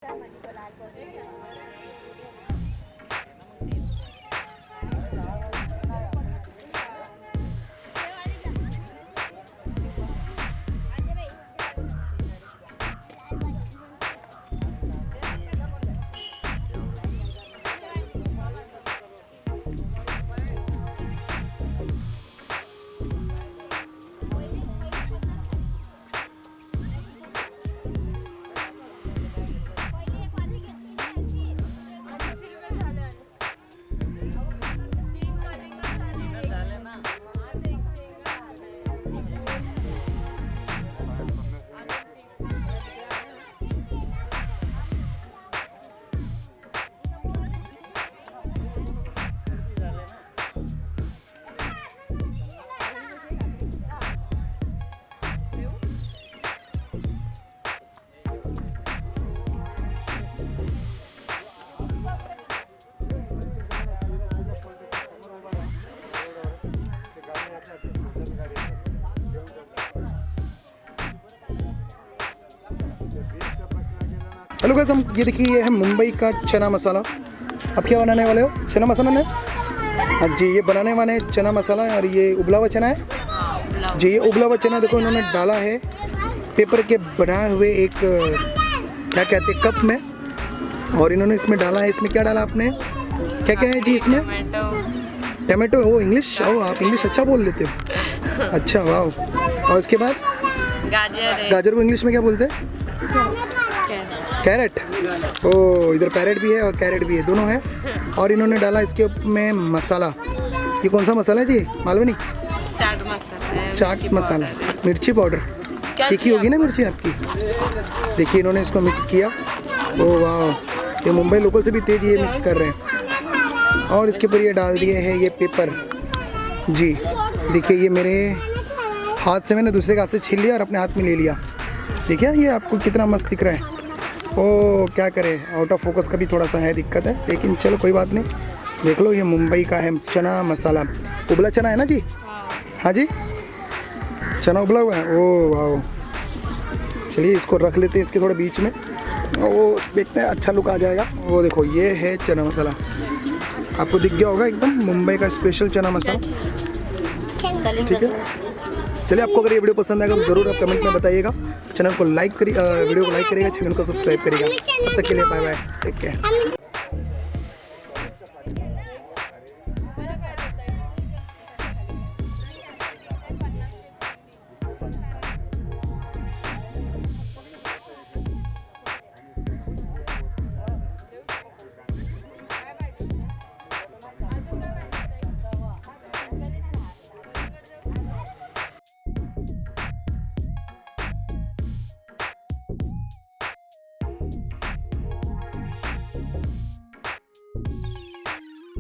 Hello guys, हम ये देखिए ये है मुंबई का चना मसाला। अब क्या बनाने वाले हो? चना मसाला ना? हाँ जी, ये बनाने वाले हैं चना मसाला। और ये उबला हुआ चना है जी। ये उबला हुआ चना देखो इन्होंने डाला है पेपर के बनाए हुए एक क्या कहते हैं कप में, और इन्होंने इसमें डाला है। इसमें क्या डाला आपने? क्या क्या है जी इसमें? टमाटो। ओ इंग्लिश, ओ आप इंग्लिश अच्छा बोल लेते हो। अच्छा वाह। और इसके बाद गाजर को इंग्लिश में क्या बोलते हैं? कैरेट। ओ इधर पैरेट भी है और कैरेट भी है, दोनों है। और इन्होंने डाला इसके में मसाला। ये कौन सा मसाला है जी? मालूम नहीं। चाट मसाला, मिर्ची पाउडर। तीखी होगी ना मिर्ची आपकी? देखिए इन्होंने इसको मिक्स किया। ओ वाह, ये मुंबई लोकल से भी तेज ये मिक्स कर रहे हैं। और इसके ऊपर ये डाल दिए हैं ये पेपर जी। देखिए ये मेरे हाथ से मैंने दूसरे के हाथ से छील लिया और अपने हाथ में ले लिया। देखिए ये आपको कितना मस्त दिख रहा है। ओ क्या करें, आउट ऑफ फोकस का भी थोड़ा सा है दिक्कत है, लेकिन चलो कोई बात नहीं। देख लो ये मुंबई का है चना मसाला। उबला चना है ना जी? हाँ जी, चना उबला हुआ है। ओ वाह, चलिए इसको रख लेते हैं इसके थोड़ा बीच में, वो देखते हैं अच्छा लुक आ जाएगा। वो देखो ये है चना मसाला, आपको दिख गया होगा एकदम मुंबई का स्पेशल चना मसाला। ठीक है, चलिए आपको अगर ये वीडियो पसंद आएगा तो ज़रूर आप कमेंट में बताइएगा। चैनल को लाइक करिए, वीडियो को लाइक करिएगा, चैनल को सब्सक्राइब करिएगा। तब तक के लिए बाय बाय, टेक केयर।